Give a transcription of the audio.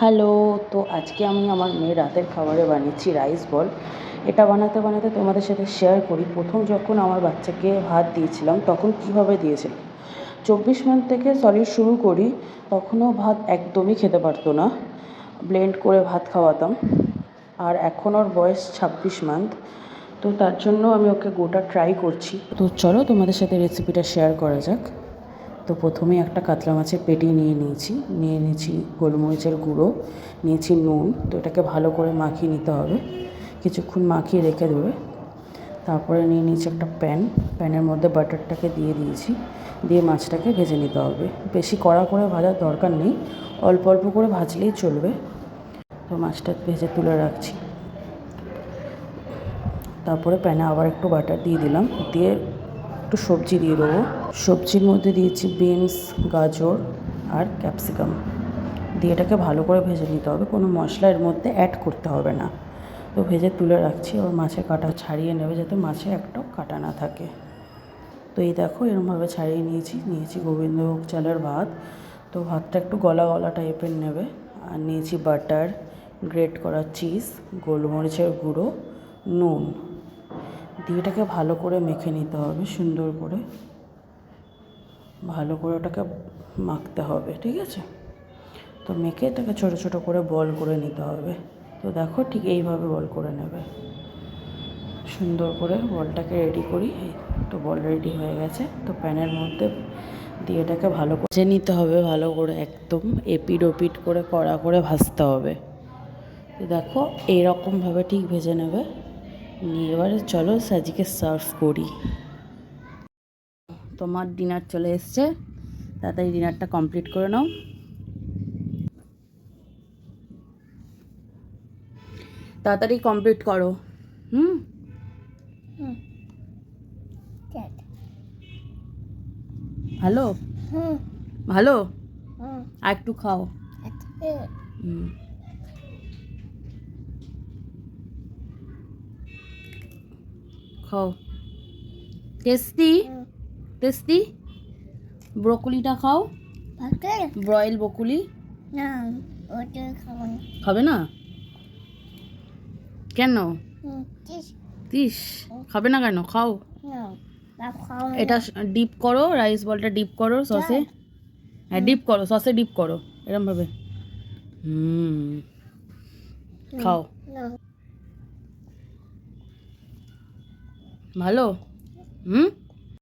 Hello. তো আজকে আমি আমার মেয়ের রাতের খাবারে বানিয়েছি রাইস বল। এটা বানাতে বানাতে তোমাদের সাথে শেয়ার করি প্রথম যখন আমার বাচ্চাকে ভাত দিয়েছিলাম তখন কীভাবে দিয়েছিলাম। 24 মান্থ থেকে সলিড শুরু করি, তখনও ভাত একদমই খেতে পারতো না, ব্লেন্ড করে ভাত খাওয়াতাম। আর এখন ওর বয়স 26 মান্থ, তো তার জন্য আমি ওকে গোটা ট্রাই করছি। তো চলো তোমাদের সাথে রেসিপিটা শেয়ার করা যাক। তো প্রথমে একটা কাতলা মাছের পেটি নিয়ে নিয়েছি গোলমরিচের গুঁড়ো, নিয়েছি নুন। তো এটাকে ভালো করে মাখিয়ে নিতে হবে, কিছুক্ষণ মাখিয়ে রেখে দেবে। তারপরে নিয়ে নিয়েছি একটা প্যানের মধ্যে বাটারটাকে দিয়ে মাছটাকে ভেজে নিতে হবে। বেশি কড়া করে ভাজার দরকার নেই, অল্প অল্প করে ভাজলেই চলবে। তো মাছটা ভেজে তুলে রাখছি। তারপরে প্যানে আবার একটু বাটার দিয়ে দিলাম, দিয়ে একটু সবজি দিয়ে দেবো। সবজির মধ্যে দিয়েছি বিনস, গাজর আর ক্যাপসিকাম। দিয়ে এটাকে ভালো করে ভেজে নিতে হবে, কোনো মশলা এর মধ্যে অ্যাড করতে হবে না। তো ভেজে তুলে রাখছি। আবার মাছের কাঁটা ছাড়িয়ে নেবে যাতে মাছে একটাও কাঁটা না থাকে। তো এই দেখো এরমভাবে ছাড়িয়ে নিয়েছি গোবিন্দভোগ চালের ভাত। তো ভাতটা একটু গলা গলা টাইপের নেবে। আর নিয়েছি বাটার, গ্রেট করা চিজ, গোলমরিচের গুঁড়ো, নুন। দিয়ে এটাকে ভালো করে মেখে নিতে হবে, সুন্দর করে ভালো করে ওটাকে মাখতে হবে, ঠিক আছে? তো মেখে এটাকে ছোটো ছোটো করে বল করে নিতে হবে। তো দেখো ঠিক এইভাবে বল করে নেবে, সুন্দর করে বলটাকে রেডি করি। তো বল রেডি হয়ে গেছে। তো প্যানের মধ্যে দিয়ে এটাকে ভালো করে ভেজে নিতে হবে, ভালো করে একদম এপিট ওপিট করে কড়া করে ভাজতে হবে। তো দেখো এইরকমভাবে ঠিক ভেজে নেবে। নিয়ে এবারে চলো আজকে সার্ভ করি। তোমার ডিনার চলে এসছে, তাড়াতাড়ি ডিনারটা কমপ্লিট করে নাও। তাড়াতাড়ি কমপ্লিট করো। ভালো ভালো, আর একটু খাও। খাও, টেস্টি টেস্টি। ব্রোকলিটা খাও, ব্রয়েল ব্রোকলি। খাবে না কেন? খাবে না কেন? খাও। এটা ডিপ করো, রাইস বলটা ডিপ করো সসে। হ্যাঁ ডিপ করো, সসে ডিপ করো এরমভাবে। খাও। ভালো।